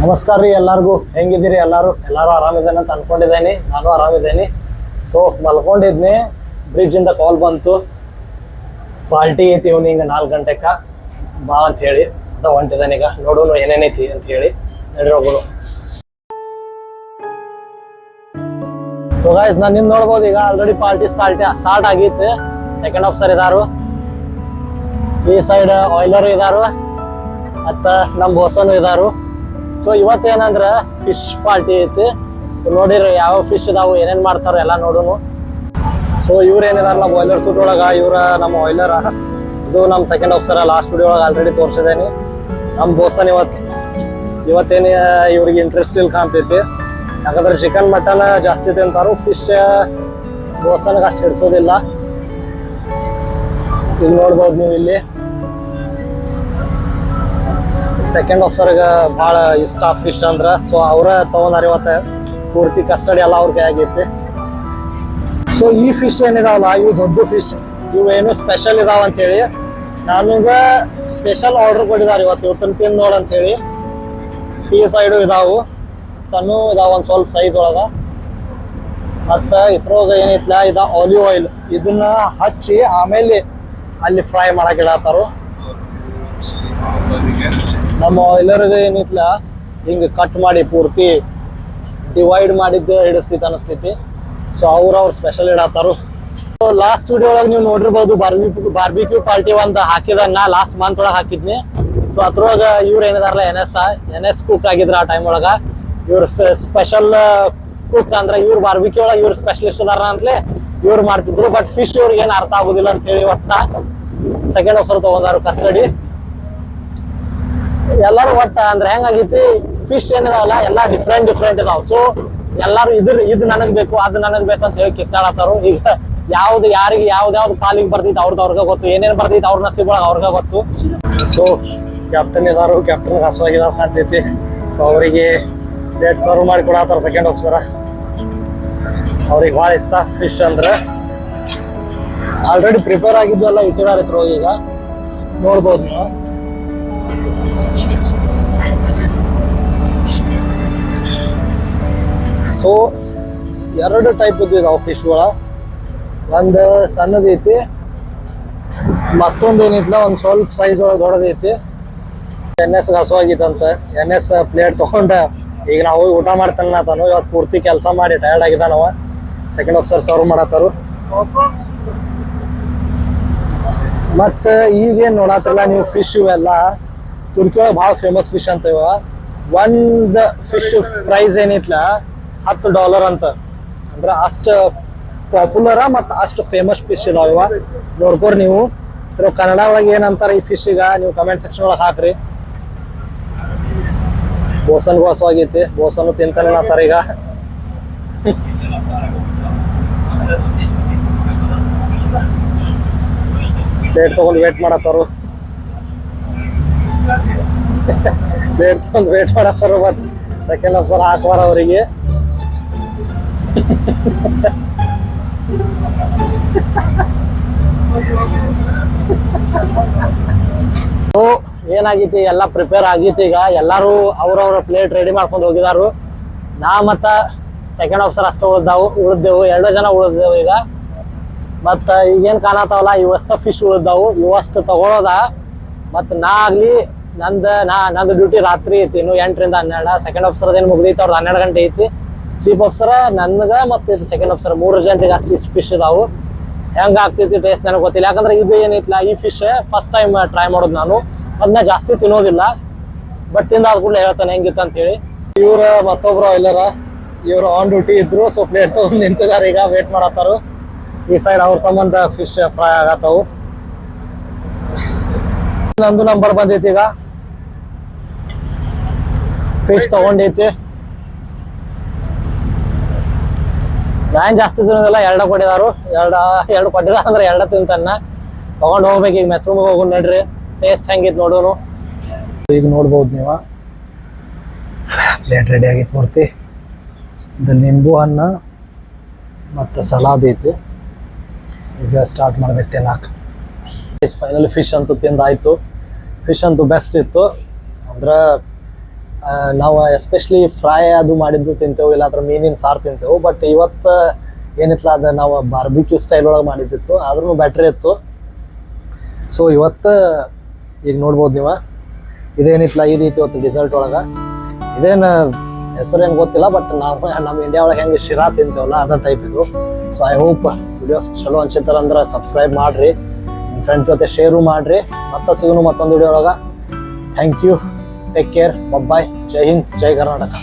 ನಮಸ್ಕಾರ ರೀ ಎಲ್ಲರಿಗೂ. ಹೆಂಗಿದ್ದೀರಿ ಎಲ್ಲರೂ ಆರಾಮಿದ್ದೇನೆ ಅಂತ ಅನ್ಕೊಂಡಿದ್ದೇನೆ. ನಾನು ಆರಾಮಿದ್ದೇನೆ. ಸೊ ಮಲ್ಕೊಂಡಿದ್ನಿ, ಬ್ರಿಡ್ಜಿಂದ ಕಾಲ್ ಬಂತು, ಪಾರ್ಟಿ ಐತಿ ಇವ್ನಿಂಗ್ 4 ಗಂಟೆಗೆ ಬಾ ಅಂತ ಹೇಳಿ ಅದ ಹೊಂಟಿದ್ದಾನೆ. ಈಗ ನೋಡೋಣ ಏನೇನೈತಿ ಅಂತ ಹೇಳಿ ನಡ್ರಿ ಹೋಗೋಣ. ಸೊ ಗಾಯ್ಸ್, ನಾನು ನಿಂದು ನೋಡ್ಬೋದು ಈಗ ಆಲ್ರೆಡಿ ಪಾರ್ಟಿ ಸ್ಟಾರ್ಟ್ ಆಗೈತೆ. ಸೆಕೆಂಡ್ ಆಫೀಸರ್ ಇದಾರು, ಈ ಸೈಡ್ ಆಯ್ಲರು ಇದಾರು, ಮತ್ತ ನಮ್ಮ ಬೋಸನು ಇದಾರು. ಸೊ ಇವತ್ತೇನಂದ್ರೆ ಫಿಶ್ ಪಾರ್ಟಿ ಐತಿ. ಸೊ ನೋಡಿರಿ ಯಾವ ಫಿಶ್ ಇದಾವು, ಏನೇನ್ ಮಾಡ್ತಾರ ಎಲ್ಲ ನೋಡೋನು. ಸೊ ಇವ್ರು ಏನಿದಾರಲ್ಲ ಬಾಯ್ಲರ್ ಸೂಟ್ ಒಳಗ, ಇವ್ರ ನಮ್ಮ ಆಯ್ಲರ್. ಇದು ನಮ್ಮ ಸೆಕೆಂಡ್ ಆಫೀಸರ್. ಲಾಸ್ಟ್ ವಿಡಿಯೋ ಒಳಗೆ ಆಲ್ರೆಡಿ ತೋರಿಸಿದ್ದೇನೆ. ನಮ್ಮ ಬೋಸನ್ ಇವತ್ತೇನು ಇವ್ರಿಗೆ ಇಂಟ್ರೆಸ್ಟ್ ಇಲ್ಲಿ ಕಾಣ್ತೈತಿ. ಯಾಕಂದ್ರೆ ಚಿಕನ್ ಮಟನ್ ಜಾಸ್ತಿ ತಿಂತಾರು, ಫಿಶ್ ಬೋಸನ್ಗೆ ಅಷ್ಟು ಹಿಡ್ಸೋದಿಲ್ಲ. ಇಲ್ಲಿ ನೋಡ್ಬೋದು ನೀವು, ಇಲ್ಲಿ ಸೆಕೆಂಡ್ ಆಫೀಸರ್ಗೆ ಭಾಳ ಇಷ್ಟ ಫಿಶ್ ಅಂದ್ರೆ. ಸೊ ಅವರ ತಗೊಂಡಾರ ಇವತ್ತು ಪೂರ್ತಿ ಕಸ್ಟಡಿ ಎಲ್ಲ ಅವ್ರಿಗೆ ಆಗೈತಿ. ಸೊ ಈ ಫಿಶ್ ಏನಿದಾವಲ್ಲ, ಇವು ದೊಡ್ಡ ಫಿಶ್, ಇವು ಏನು ಸ್ಪೆಷಲ್ ಇದಾವ ಅಂತ ಹೇಳಿ ನಮಗೆ ಸ್ಪೆಷಲ್ ಆರ್ಡರ್ ಕೊಟ್ಟಿದ್ದಾರೆ ಇವತ್ತು. ಇವತ್ತನ್ನು ತಿಂದು ನೋಡಂತ ಹೇಳಿ. ಈ ಸೈಡು ಇದಾವು, ಸಣ್ಣ ಇದಾವ ಒಂದು ಸ್ವಲ್ಪ ಸೈಜ್ ಒಳಗ. ಮತ್ತು ಇದ್ರೊಳಗೆ ಏನೈತ್ಲ, ಇದು ಆಲಿವ್ ಆಯಿಲ್, ಇದನ್ನ ಹಚ್ಚಿ ಆಮೇಲೆ ಅಲ್ಲಿ ಫ್ರೈ ಮಾಡಕ್ಕೆ ಇಡತ್ತಾರು. ನಮ್ಮ ಆಯ್ಲರ್ಗೆ ಏನೈತ್ಲ, ಹಿಂಗೆ ಕಟ್ ಮಾಡಿ ಪೂರ್ತಿ ಡಿವೈಡ್ ಮಾಡಿದ್ದು ಹಿಡಿಸ್ತೈತಿ ಅನಿಸ್ತೈತಿ. ಸೊ ಅವ್ರ ಸ್ಪೆಷಲ್ ಇಡತ್ತಾರು. ಲಾಸ್ಟ್ ವಿಡಿಯೋ ಒಳಗೆ ನೀವು ನೋಡಿರ್ಬೋದು, ಬಾರ್ಬಿಕ್ಯೂ ಪಾರ್ಟಿ ಒಂದು ಹಾಕಿದನ್ನ ಲಾಸ್ಟ್ ಮಂತ್ ಒಳಗೆ ಹಾಕಿದ್ನಿ. ಸೊ ಅದ್ರೊಳಗೆ ಇವ್ರು ಏನಿದಾರಲ್ಲ ಎನ್ ಎಸ್ ಕುಕ್ ಆಗಿದ್ರ ಆ ಟೈಮ್ ಒಳಗೆ. ಇವ್ರ ಸ್ಪೆಷಲ್ ಕುಕ್ ಅಂದ್ರೆ ಇವ್ರು ಬಾರ್ಬಿಕ್ಯೂ ಒಳಗೆ ಇವ್ರು ಸ್ಪೆಷಲಿಸ್ಟ್ ಅದಾರ ಅಂತಲೇ ಇವ್ರು ಮಾಡ್ತಿದ್ರು. ಬಟ್ ಫಿಶ್ ಇವ್ರಿಗೆ ಏನು ಅರ್ಥ ಆಗೋದಿಲ್ಲ ಅಂತ ಹೇಳಿ ಒಟ್ಟ ಸೆಕೆಂಡ್ ಆಫೀಸರ್ ತಗೊಂಡಾರು ಕಸ್ಟಡಿ. ಎಲ್ಲಾರು ಒಟ್ಟ ಅಂದ್ರೆ ಹೆಂಗಾಗೈತಿ, ಫಿಶ್ ಏನಿದಾವಲ್ಲ ಎಲ್ಲ ಡಿಫ್ರೆಂಟ್ ಇದಾವ. ಸೊ ಎಲ್ಲಾರು ಇದು ನನಗ್ ಬೇಕು, ಅದು ನನಗ್ ಬೇಕು ಅಂತ ಹೇಳಿ ಕಿತ್ತಾಡತ್ತಾರು. ಈಗ ಯಾರಿಗೆ ಯಾವ್ದಾವ್ದು ಪಾಲಿಗೆ ಬರ್ದೈತಿ ಅವ್ರಿಗೆ ಗೊತ್ತು, ಏನೇನು ಬರ್ದೈತಿ ಅವ್ರ ನಸೀಬ್ ಒಳಗೆ ಅವ್ರಿಗೆ ಗೊತ್ತು. ಸೊ ಕ್ಯಾಪ್ಟನ್ ಇದಾರು, ಕ್ಯಾಪ್ಟನ್ ಹಸುವಾಗಿದಾವ ಕಾಣ್ತೈತಿ. ಸೊ ಅವರಿಗೆ ಪ್ಲೇಟ್ ಸರ್ವ್ ಮಾಡಿ ಕೊಡತ್ತಾರ ಸೆಕೆಂಡ್ ಆಫೀಸರ. ಅವ್ರಿಗೆ ಭಾಳ ಇಷ್ಟ ಫಿಶ್ ಅಂದ್ರೆ. ಆಲ್ರೆಡಿ ಪ್ರಿಪೇರ್ ಆಗಿದ್ದು ಎಲ್ಲ ಇಟ್ಟಿದ್ದಾರೆ ಇದ್ರೊಳಗೆ. ಈಗ ನೋಡ್ಬೋದು ನೀವು. ಸೊ 2 ಟೈಪ್ ಇದಾವೆ ಫಿಶ್ ಒಳ. ಒಂದು ಸಣ್ಣದೈತಿ, ಮತ್ತೊಂದು ಏನೈತಿಲ್ಲ ಒಂದು ಸ್ವಲ್ಪ ಸೈಜ್ ಒಳಗೆ ದೊಡ್ಡದೈತಿ. ಎನ್ ಎಸ್ ಹಸುವಾಗಿತ್ತಂತ ಎನ್ ಎಸ್ ಪ್ಲೇಟ್ ತೊಗೊಂಡ ಈಗ ನಾವು ಊಟ ಮಾಡ್ತಾನೆ ತಾನು. ಇವತ್ತು ಪೂರ್ತಿ ಕೆಲಸ ಮಾಡಿ ಟಯರ್ಡ್ ಆಗಿದ್ದಾನವ. ಸೆಕೆಂಡ್ ಆಫೀಸರ್ ಸರ್ವ್ ಮಾಡತ್ತಾರು. ಮತ್ತು ಈಗೇನು ನೋಡತ್ತಿಲ್ಲ ನೀವು, ಫಿಶ್ ಇವೆಲ್ಲ ತುರ್ಕಿ ಒಳಗೆ ಭಾಳ ಫೇಮಸ್ ಫಿಶ್ ಅಂತ. ಇವ ಒಂದು ಫಿಶ್ ಪ್ರೈಸ್ ಏನೈತ್ಲ $10 ಅಂತ. ಅಂದ್ರೆ ಅಷ್ಟು ಪಾಪ್ಯುಲರ ಮತ್ತು ಅಷ್ಟು ಫೇಮಸ್ ಫಿಶ್ ಇದಾವ ಇವ. ನೋಡ್ಕೋರಿ ನೀವು. ಕನ್ನಡ ಒಳಗೆ ಏನಂತಾರೆ ಈ ಫಿಶ್ಗ ನೀವು ಕಮೆಂಟ್ ಸೆಕ್ಷನ್ ಒಳಗೆ ಹಾಕ್ರಿ. ಬೋಸನ್ಗೂ ಹಸುವಾಗೈತಿ, ಬೋಸನ್ನು ತಿಂತಾನೆ ಅಂತಾರೆ ಈಗ. ಪ್ಲೇಟ್ ತಗೊಂಡು ವೇಟ್ ಮಾಡತ್ತಾರು. ಪ್ಲೇಟ್ ತಗೊಂಡು ವೇಟ್ ಮಾಡತ್ತಾರು. ಬಟ್ ಸೆಕೆಂಡ್ ಆಫೀಸರ್ ಹಾಕುವಾರ ಅವರಿಗೆ. ಏನಾಗೈತಿ, ಎಲ್ಲ ಪ್ರಿಪೇರ್ ಆಗೈತಿ. ಈಗ ಎಲ್ಲಾರು ಅವ್ರವ್ರ ಪ್ಲೇಟ್ ರೆಡಿ ಮಾಡ್ಕೊಂಡು ಹೋಗಿದಾರು. ನಾ ಮತ್ತ ಸೆಕೆಂಡ್ ಆಫೀಸರ್ ಅಷ್ಟು ಉಳಿದೆವು 2 ಜನ ಉಳಿದೆವು ಈಗ. ಮತ್ತು ಈಗೇನು ಕಾಣತ್ತಾವಲ್ಲ ಇವಷ್ಟ ಫಿಶ್ ಉಳಿದವು, ಇವಷ್ಟು ತಗೊಳೋದ. ಮತ್ತು ನಾ ಆಗಲಿ ನಂದು ಡ್ಯೂಟಿ ರಾತ್ರಿ ಐತಿ, ಇನ್ನು 8 ರಿಂದ 12. ಸೆಕೆಂಡ್ ಆಫೀಸರ್ದೇನು ಮುಗ್ದೈತಿ, ಅವ್ರದ್ದು 12 ಗಂಟೆ ಐತಿ. ಚೀಫ್ ಆಫೀಸರ್ ನನಗೆ ಮತ್ತು ಸೆಕೆಂಡ್ ಆಫೀಸರ್ 3 ಜನರಿಗೆ ಅಷ್ಟು ಇಷ್ಟು ಫಿಶ್ ಇದಾವು. ಹೆಂಗೆ ಆಗ್ತೈತಿ ಟೇಸ್ಟ್ ನನಗೆ ಗೊತ್ತಿಲ್ಲ. ಯಾಕಂದ್ರೆ ಇದು ಏನೈತಿಲ್ಲ, ಈ ಫಿಶ್ ಫಸ್ಟ್ ಟೈಮ್ ಟ್ರೈ ಮಾಡೋದು ನಾನು. ಅದನ್ನ ಜಾಸ್ತಿ ತಿನ್ನೋದಿಲ್ಲ, ಬಟ್ ತಿಂದಾದ ಕೂಡಲೇ ಹೇಳ್ತಾನೆ ಹೆಂಗಿತ್ತು ಅಂತೇಳಿ. ಇವ್ರ ಮತ್ತೊಬ್ರು ಆಯ್ಲರ, ಇವ್ರು ಆನ್ ಡ್ಯೂಟಿ ಇದ್ರು. ಸೊ ಪ್ಲೇಟ್ ತೊಗೊಂಡು ನಿಂತಿದ್ದಾರೆ ಈಗ, ವೇಟ್ ಮಾಡತ್ತಾರು. ಈ ಸೈಡ್ ಅವ್ರ ಸಂಬಂಧ ಫಿಶ್ ಫ್ರೈ ಆಗತ್ತವು. ನಂದು ನಂಬರ್ ಬಂದೈತಿ ಈಗ. ಫಿಶ್ ತಗೊಂಡೈತಿ. ನಾನು ಜಾಸ್ತಿ ತಿನ್ನೋದಿಲ್ಲ, 2 ಕೊಟ್ಟಿದಾರು. 2 ಕೊಟ್ಟಿದಾರ ಅಂದ್ರೆ 2 ತಿಂತಾನ. ತಗೊಂಡು ಹೋಗ್ಬೇಕು ಈಗ, ಮೆಸ್ ರೂಮಿಗೆ ಹೋಗೋಣ. ನಡ್ರಿ ಟೇಸ್ಟ್ ಹೆಂಗಿತ್ತು ನೋಡೋನು. ಈಗ ನೋಡ್ಬೋದು ನೀವು, ಪ್ಲೇಟ್ ರೆಡಿ ಆಗಿತ್ತು ಪೂರ್ತಿ. ಇದು ನಿಂಬು ಹಣ್ಣು ಮತ್ತು ಸಲಾದ್ ಐತಿ. ಈಗ ಸ್ಟಾರ್ಟ್ ಮಾಡ್ಬೇಕು ತಿನ್ನಕ್ಕೆ. Guys, finally fish ಅಂತೂ ತಿಂದಾಯ್ತು. ಫಿಶ್ ಅಂತೂ ಬೆಸ್ಟ್ ಇತ್ತು. ಅಂದ್ರೆ ನಾವು ಎಸ್ಪೆಷಲಿ ಫ್ರೈ ಅದು ಮಾಡಿದ್ದು ತಿಂತೇವೆ, ಇಲ್ಲಾಂದ್ರೆ ಮೀನಿನ ಸಾರು ತಿಂತೇವೆ. ಬಟ್ ಇವತ್ತು ಏನಿತ್ತಲ್ಲ ಅದು ನಾವು ಬಾರ್ಬಿಕ್ಯೂ ಸ್ಟೈಲ್ ಒಳಗೆ ಮಾಡಿದ್ದಿತ್ತು, ಆದ್ರೂ ಬ್ಯಾಟ್ರಿ ಇತ್ತು. ಸೊ ಇವತ್ತು ಈಗ ನೋಡ್ಬೋದು ನೀವು, ಇದೇನಿತ್ತಲ್ಲ ಇದೈತಿ ಇವತ್ತು ಡಿಸಲ್ಟ್ ಒಳಗೆ. ಇದೇನು ಹೆಸರೇನು ಗೊತ್ತಿಲ್ಲ, ಬಟ್ ನಾವು ನಮ್ಮ ಇಂಡಿಯಾ ಒಳಗೆ ಹೆಂಗೆ ಶಿರಾ ತಿಂತೇವಲ್ಲ ಅದೇ ಟೈಪ್ ಇದು. ಸೊ ಐ ಹೋಪ್ ವಿಡಿಯೋಸ್ ಚಲೋ ಅನ್ಸಿತ್ತಾರಂದ್ರೆ ಸಬ್ಸ್ಕ್ರೈಬ್ ಮಾಡಿರಿ, ನಿಮ್ಮ ಫ್ರೆಂಡ್ಸ್ ಜೊತೆ ಶೇರು ಮಾಡಿರಿ. ಮತ್ತೆ ಸಿಗೋನು ಮತ್ತೊಂದು ವಿಡಿಯೋ ಒಳಗೆ. Thank you, take care, bye, ಜೈ ಹಿಂದ್, ಜೈ ಕರ್ನಾಟಕ.